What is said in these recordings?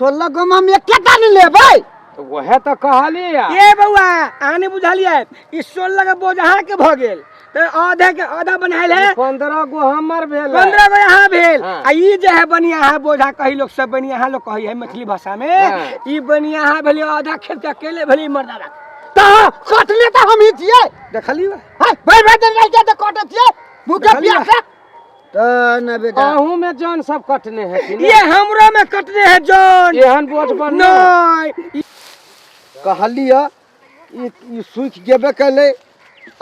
16 गो में हम एकेटा नहीं लेबै। तो वह तो कहली ये बउआ आने बुझलिए ई 16 के बोझा के भ गेल तो आधा के आधा बनाइल है 15 गो हमर भेल 15 गो यहाँ भेल। हाँ। आ ई जे है बनिया है बोझा कही लोग सब बनिया है लोग कही है मैथिली भाषा में हाँ। ई बनिया है भेली आधा खेत के अकेले भेली मर्दावा त कटले त हम ही छियै। देखली हाय भाई भाई नहीं के त कटत छियै भूखे प्यासे। त न बेटा आहू में जौन सब कटने है कि ये हमरो में कटने है जौन एहन बोझ बन नहीं कहलिए ई सूख गेबे कैले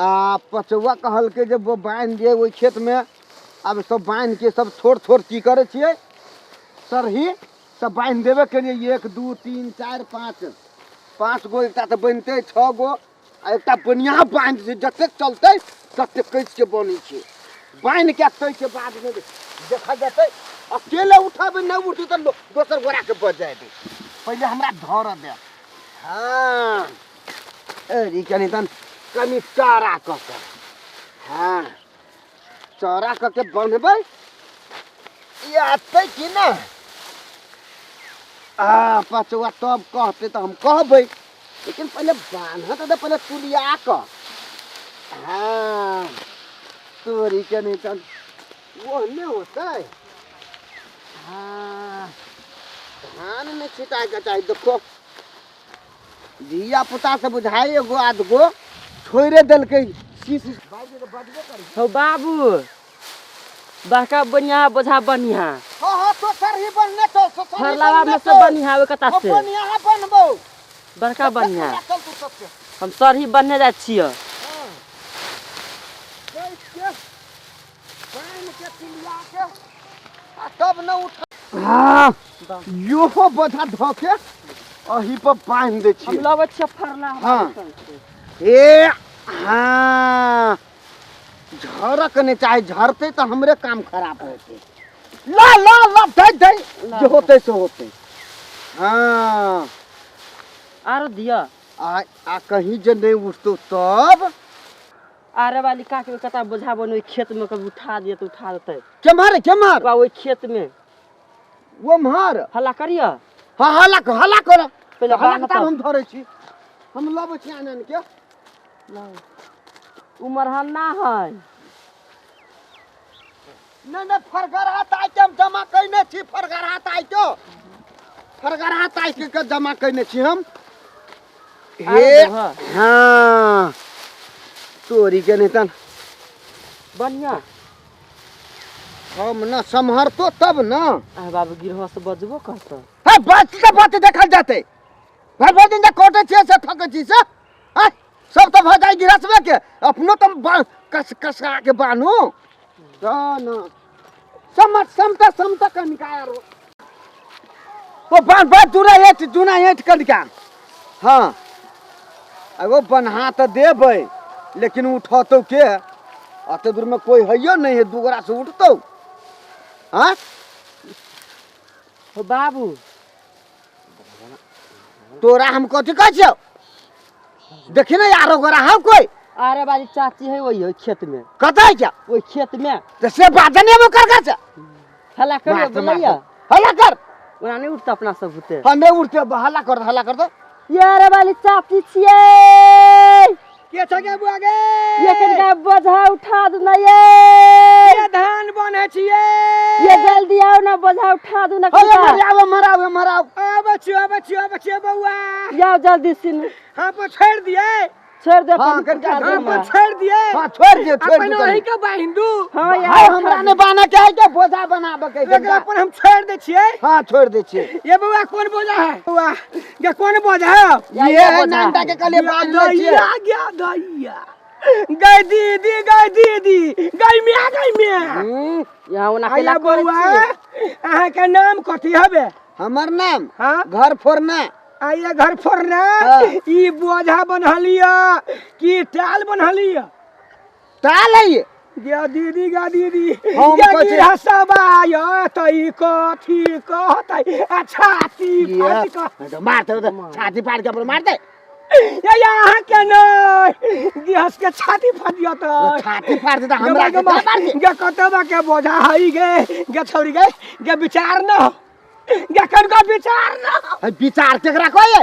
आ पचुआ कहल के जब वो बांध दिए ओई खेत में अब सब बांध के सब छोड़ छोड़ की करे छियै सरही सब बांध देवे के लिए 1 2 3 4 5 5 गो एकटा त बनते 6 गो आ एकटा बनिया बांध से जते चलते तते कैस के बनी छै बांध के तै के बाद में देखा जाते अकेले उठाबे न उठी त दोसर गोरा के बच जाए पहले हमरा धर दे। हाँ अरे कनी चारा क के हाँ चारा क के बंधबै ये आते कि ना पचुआ तब कहते तो हम कहबै लेकिन पहले बांधत तो पहले तुलिया क। हाँ तोरी के नहीं तन वो नहीं होता। हाँ धान नहीं छिटाए के चाहिए। देखो दिया पुता से बुझाई एगो आधगो छोड़े दल के शीश हो बाबू बड़का बनिया बोझा बनिया हां हां तो सर ही बनने तो फरलावा में से बनिया वे कता से बनिया बनबो बड़का बनिया चल तू सबसे हम सर ही बनने जाय छियै। हां के बांध के पिलिया के आ तब न उठा। हां यो बोझा धोके अही पर बांध दे छी हम लबै छियै फरला। हां ए हाँ झरक नहीं चाहे झरते तो हमरे काम खराब होते। ला ला ला दे जो होते सो होते। हाँ आरो दिया आ कहीं जे नहीं उठतो तब आरे वाली का के कता बोझा बन ओई खेत में कभी उठा दिए तो उठा देते के मार बा ओई खेत में वो मार हल्ला करिया। हाँ हल्ला कर पहले हल्ला तब हम धरे छी हम लबे छी आनन के उमर हम ना है नहीं फरगर हाथ आई के हम जमा कइने छी फरगर हाथ आई के जमा कइने छी हम। हे हाँ तोरी के नेतन बनिया हम न संभरतो तब न आ बाबू गिरह से बजबो कहत है बात देखल जाते भाई बहुत दिन कोटे छे से थक छी से है सब तो भजाई गिरसबे के अपनो तुम कसका के बानो न समता का निकाय रो तो बात जुना हेट कर का। हां एगो बनहा त देबै लेकिन उठतो के अते दूर में कोई हइयो नहीं है दुगरा से उठतो। हां हो बाबू तोरा हम कथि कह छियो देखी ना यारो गोरा है कोई आरे वाली चाची है वही खेत में कता है क्या ओई खेत में तो से बाजने वो कर का हल्ला करियो बोलैया हल्ला कर ओना नहीं उठता अपना सब होते हां नहीं उठते हल्ला कर दो यारे वाली चाची छियै के छके बुआ गे ये कनिका बोझा उठा दू ना ये धान बने छिए ये जल्दी आओ ना बोझा उठा दू ना अरे मराव अब छियो बउआ जाओ जल्दी सिन हां पर छोड़ दिए छोड़ दे हां कर हां पर छोड़ दिए हां छोड़ दियो अपन रही के बाहिंदू हां हां यार हमरा ने बाना के है के बोझा बनाबे के एकरा अपन हम छोड़ दे छिए। हां छोड़ दे छिए। ये बउआ कौन बोझा है बउआ ये कौन बोझा है ये नांटा के कले बांध ले छिए आ गया दैया गई दीदी गई मिया यहाँ ओना आया केला बउआ करे अहाँ के नाम कथी हबे हमर नाम हां घर फोरना आइए घर फोरना हाँ। ई बोझा बनहलिया कि टाल बनहलिया टाल है ये गे दीदी हम गे कथी हसबाय तई कथी कहतै आ छाती फाड़ के मारते छाती फाड़ के अपन मारते ये यहाँ के नहीं गिहस के छाती फाड़ दिया तो छाती फाड़ देता हमरा के मार के गे कतबा के बोझा हई गे छौरी गे विचार न या कनका विचार ना विचार केकरा कहे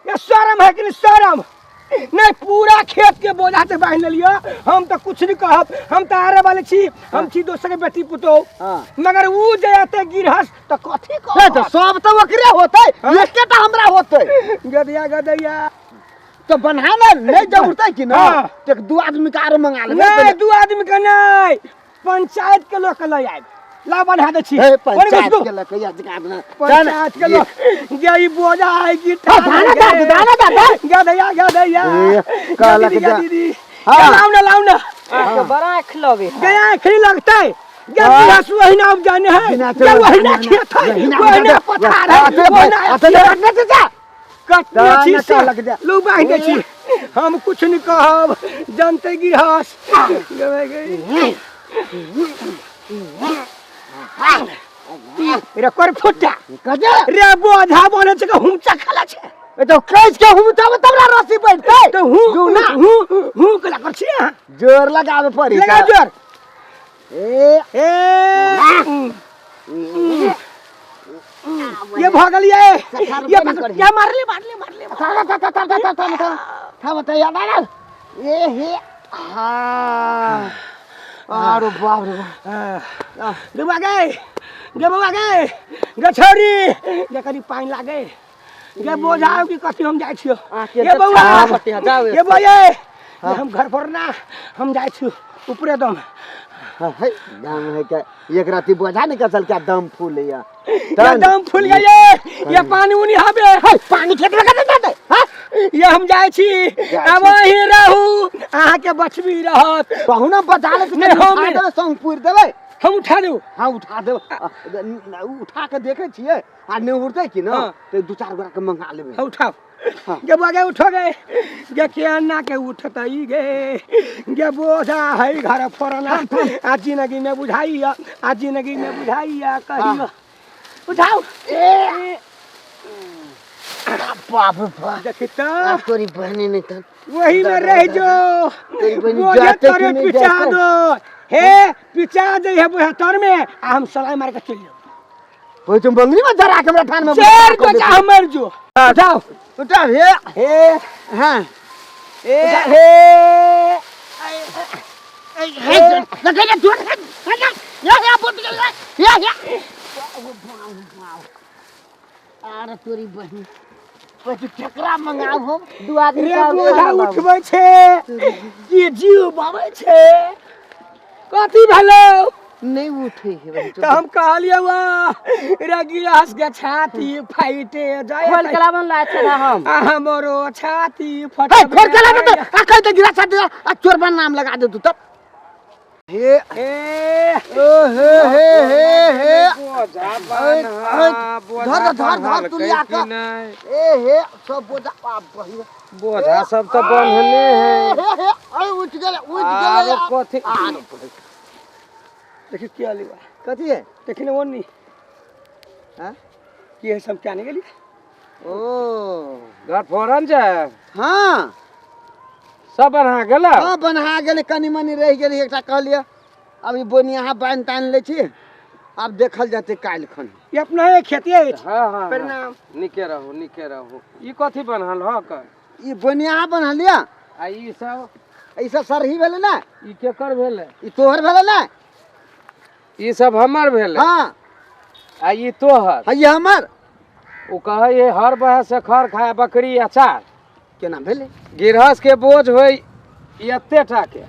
ये शर्म है कि नहीं शर्म नहीं पूरा खेत के बोझा से बांध लियो हम तो कुछ नहीं कहब हम तो आरे वाले छी हम छी दोसर के बेटी पुतो हां मगर ऊ जयते गिरहस तो कथी ए कह तो सब तो ओकरे होतै एकेटा हमरा होतै गदया तो बनाना नहीं जरूरत है कि ना हाँ। तो दो आदमी का आरो मंगा लेबै नहीं दू आदमी के नहीं पंचायत के लोग के ले आए ला बना दे छी हे पंचायत के लक या जका बना पंचायत के लोग जे ई बोझा है कि दाना गदया कहलक दीदी हाँ। लाऊ ना तो बड़ा आँख लगे गया खरी लगता है गिरहस वही ना जाने है वही ना खेत है वही ना पथार है वही ना रखने से जा कटने छी दाना से लग जा लोग बांध दे छी हम कुछ नहीं कहब जानते गिरहस रे कर फुटा कजे रे बोझा बने छ के हुंचा खला छे ए तो कैस के हम तबरा रस्सी बैठतै तो हूं कला कर छी जोर लगावे पड़ी लगा जोर ए ये भागल ये मार ले था बता याद आ ए हे हां आरो बाप रे देबा गए गछौरी जे कनी पानी लागे ये बोझाओ की कथी हम जाय छियो ये बउआ ये बये हम घर पर ना हम जाय छियो ऊपरे दम है दाम है क्या एक राती बोझा निकल चल क्या दम फूल या ये दम फूल गए ये पानी उनी हबे पानी खेत में कते जाते हां ये हम जाय छी अब ही रहू आहा के बचबी रहत बहुना बचा ले नहीं, हम उठा देबे संग पूर देबे हम उठा दू हां उठा देबे उठा के देखे छिए आ ने उड़ते कि ना हाँ। तो दो चार गोरा के मंगा लेबे उठाओ गे बगे उठो गए गे केना के उठतई गे बोझा है घर फरना आज जिंदगी में बुझाई आज जिंदगी में बुझाई कहियो उठाओ बाप रे बाप देखी तो तोरी बहनी नहीं था वही में रह जो तेरी बहनी बोझे जाते तोरे कि नहीं पिचा जाते? दो हे पिचा दे है बोझा तोर में आ हम सलाई मार के चल जाओ वो तुम बंगली में जरा के हमरा थान में शेर को जा मर जो उठाओ उठा हे हे हां हे हे हे लगे ना जोर या बोट गया या अरे तोरी बहनी तो ठकरा मंगाओ हो दो आदमी रे बोझा उठबै छे जे जीव बाबै छे कथी भेलो नहीं उठे है तो हम कहलिए वा रे गिरहस के छाती फाइटे जाय खोल कला बन ला छे ना हम हमरो छाती फट खोल के ला तो आ कह दे गिरा छाती आ चोरबा नाम लगा दे तू तब हे ए ओ हे बोझा धर तू लिया का ए हे सब बोझा बाप बहिया बोझा सब तो बंधले है हे अरे उठ गेले आरो कथी देखि क्या लिवा कथी है देखने ओनी हां की है सब क्या नहीं गेली ओ घर फोरन जाए हां सब बना गेला हां बना गेले कनी मनी रह गेले एकटा कहलिए अभी बोनिया बांध तान ले छी अब देखल जाते काल खन ये अपना है खेती है हां प्रणाम निके रहो ई कथी बनल ह क ई बोनिया बना लिया आ ई सब ऐसा सरही भेले ना ई केकर भेले ई तोहर भेले ना ई सब हमर भेले हां आ ई तोहर है ये हमर उ कहे ये हर बह से खर खाए बकरी अचार केना भेले गिरहस के बोझ होई एते टा के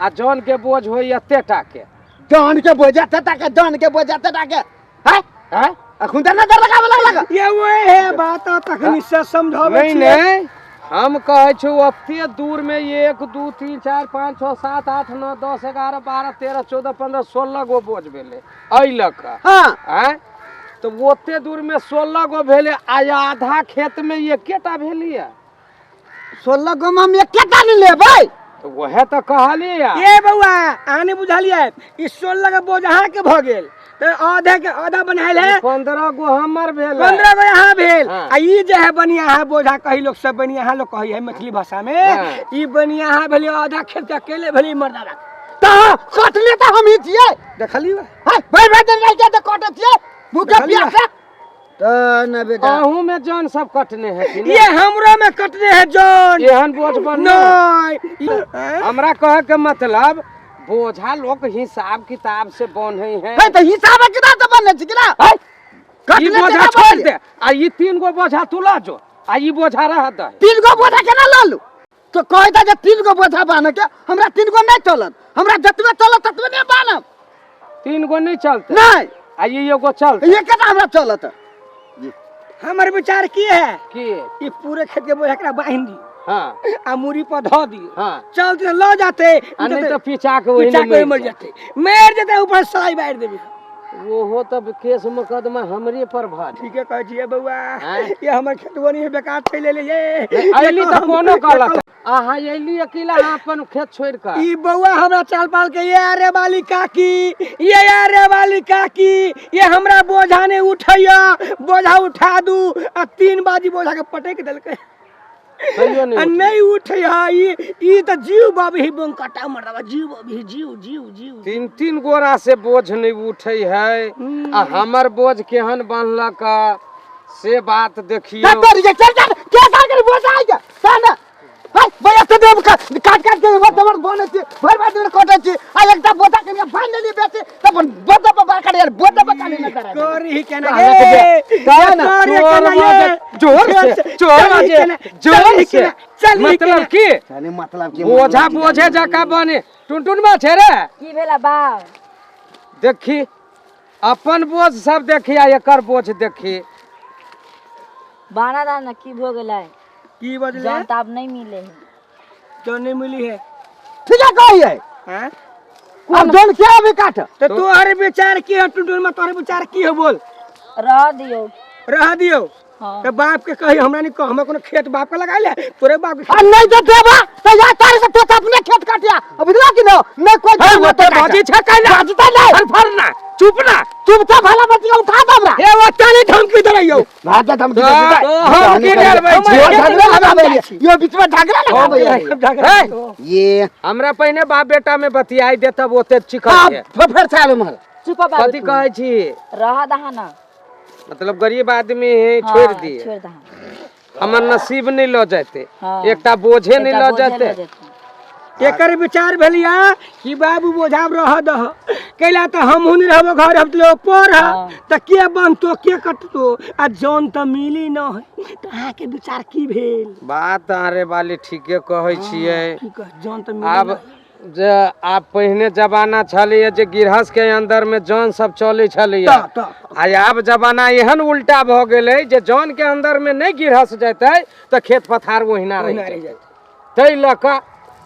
आ जौन के बोझ होई एते टा के जान के बोझा तता के जान के बोझा तता के है हैं अखुन त नजर लगावे लगा ये वो है बात तखनी से समझावे नहीं नहीं हम कहे छु ओते दूर में 1 2 3 4 5 6 7 8 9 10 11 12 13 14 15 16 गो बोझ भेले अइलक हां हैं तो ओते दूर में 16 गो भेले आधा खेत में एकेटा भेलिए 16 गो में हम एकेटा नहीं लेबै तो वह तो कहली ये बउआ आने बुझालिए ई 16 का बोझा के भ गेल तो आधा के आधा बनाइल है 15 गो हमर भेल 15 गो यहाँ भेल हाँ। आ ई जे है बनिया है बोझा कही लोग सब बनिया है लोग कही है मैथिली भाषा में हाँ। ई बनिया है भेली आधा खेत के अकेले भेली मर्दाना त कटले त हम ही छियै देखली है भाई भाई नहीं के त कटत छियै भूखे देखलियै। प्यासे तो न बेटा अहू में जौन सब कटने हैं कि ये हमरो में कटने है जॉन एहन बोझ बन नहीं हमरा कहे के मतलब बोझा लोग हिसाब किताब से बने हैं। है तो हिसाब किताब तो बनने छी कि ना है? कटने ई बोझा केना छोड़ बने? दे आ ई 3 गो बोझा तू ला जो आ ई बोझा रह दे। 3 गो बोझा केना ल लू तो कहता जे 3 गो बोझा बांध के हमरा 3 गो नहीं चलत हमरा जतबे चलत ततबे नहीं बांधब 3 गो नहीं चलते नहीं आ ई एगो चलते ये केना हमरा चलत हमर विचार की है की ये पूरे खेत के बोझा एकरा बांध दी हां आ मूरी पर धो दी हां चलते लो जाते आ नहीं तो पिचा के वही पिचा मर जाते मर जाते ऊपर सलाई बांध देबी वो हो तब केस मुकदमा हमरे पर भारी। ठीक है कह छिए बउआ हैं? ये हमर खेतवा नहीं है बेकार थैले ले ये अइली तो कोनो गलत आहा अइली अकेला अपन खेत छोड़ के ई बउआ हमरा चाल पाल के ये अरे वाली काकी ये अरे वाली काकी ये हमरा बोझा ने उठैया बोझा उठा दू आ 3 बाजी बोझा के पटक देलकै कहियो आ नहीं नहीं उठैया ई त जीव बाबी बम काटा मरवा जीव बाबी जीव जीव जीव 3 गोरा से बोझ नहीं उठे है आ हमर बोझ केहन बांधलक से बात देखियो। तो रिजे चल चल क्या कर बोझा आ गया ना हाय भैया तो देव काट काट के वो तमर बने छी भर बात में कटे छी आ एकटा बोझा के बांध ले बेटे तब बोझा पे बाकर यार बोझा पे काले न करे कोरी केना कहे ना जोर से जोर से मतलब की जाने मतलब की बोझा बोझे जका बने टुनटुन में छे रे की भेला बा देखी अपन बोझ सब देखी आ एकर बोझ देखी बाना दाना की भो गेलै की बजले जान ताब नहीं मिले है जो नहीं मिली है ठीक है कहिए हैं अब जोन क्या भी काट तो तोहरे विचार की है टुनटुन में तोहरे विचार की है बोल रह दियो रह दियो हाँ तो बाप के कही हमरा नहीं कह हमरा कोनो खेत बाप के लगा ले तोरे बाप के अब नहीं तो देबा तो या तारे से तो अपने खेत काटिया अब इधर की न नहीं कोई है वो तो बाजी छे कहला बाजता नहीं हर फरना चुप ना चुपचाप भला बतिया उठा दो हमरा ए वो ताने धमकी दे रहियो भाग धमकी हम की डरबै छी ये बीच में झगड़ा लगा भैया ये हमरा पहिने बाप बेटा में बतियाई दे तब ओते चिकन है फिर चालू मर चुप बा कथी कहै छी रह दहा ना मतलब गरीब आदमी है छोड़ दिए छोड़ दहा हमर नसीब नहीं ल जाते हाँ। एकटा बोझे नहीं ल जाते एकर विचार भेलिया कि बाबू बोझा रह दह कैला त हम हुनी रहबो घर हम लोग पर हाँ। त के बनतो के कटतो आ जौन त मिली न है त अहाँ के विचार की भेल बात आरे वाली ठीके कहै छियै की कह जौन त मिली आब जे आप पहिने जमाना छलिए जे गृहस्थ के अंदर में जौन सब चले छलिए त आब जमाना एहन उल्टा भ गेलै जे जौन के अंदर में नहीं गृहस्थ जैते त खेत पथार ओहिना रह जाते तै ल क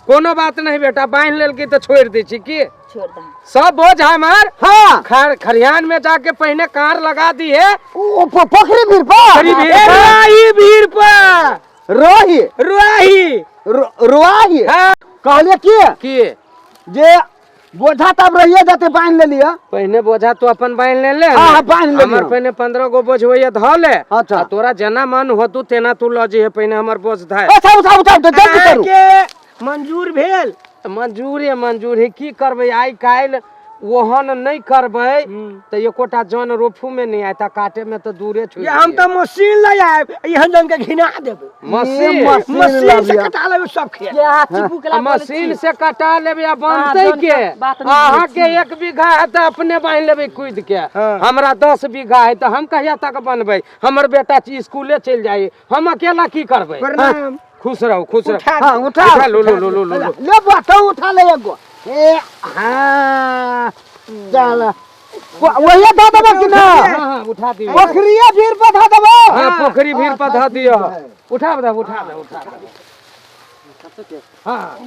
कोनो बात नहीं बेटा बांध लेल की तो छोड़ दी छी की छोड़ दहा सब बोझ हमार हां खरियान में जाके पहिने कार लगा दी है ओ पोखरी भीर पर राही भीड़ पर रोही रुआही रुआही हाँ। कहलिए की जे बोझा तब रहिए जाते बांध ले लिया पहिने बोझा तो अपन बांध ले ले हाँ, बांध ले हमर लियो। पहिने 15 गो बोझ होइए ध ले अच्छा। आ तोरा जना मन होतु तेना तू ल जे पहिने हमर बोझ धाय अच्छा उठा उठा तो जल्दी करू के मंजूर भेल मंजूर है की करबै आई काल ओहन नहीं करबै तो एकोटा जन रोफू में नहीं आयता काटे में तो दूरे छुई ये हम तो मशीन ले आए एहन जन के घिना देबे मशीन से कटा लेबे सब खेत के हाथ चिपुकला मशीन से कटा लेबे आ बांधते हाँ, के बात नहीं अहाँ के 1 बीघा है तो अपने बांध लेबे कूद के हाँ। हमरा 10 बीघा है तो हम कहिया तक बनबै हमर बेटा स्कूले चल जाई हम अकेला की करबै प्रणाम खुश रहो खुश रहो उठा हां उठा लो लो लो लो लो ले बात उठा ले एगो ए हां चल वही दे देबो कि ना हाँ उठा दियो पोखरिया भीर पर धा देबो हाँ पोखरी भीड़ पर धा दियो उठा दे हाँ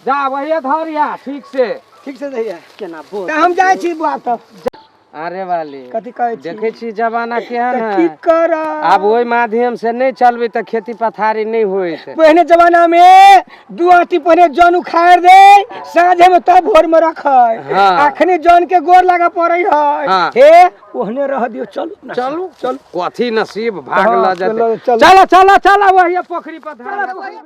जा वही धरिया ठीक से दैया केना बोल त हम जाय छी बुआ त अरे वाली कथी कहै छी देखे छी जमाना केहन की है कर अब ओहि माध्यम से नहीं चलबे तो खेती पथारी नहीं होइत पहले जमाना में दुआती पहले जन उखाड़ दे साँझे में तब भोर में रख हाँ। अखनी जन के गोर लगा पड़े है हाँ। हे ओहने रह दियो चलू चलू कथी नसीब भाग हाँ, ल जाते चलो, चलो। चलो चलो चलो वही पोखरी पथारी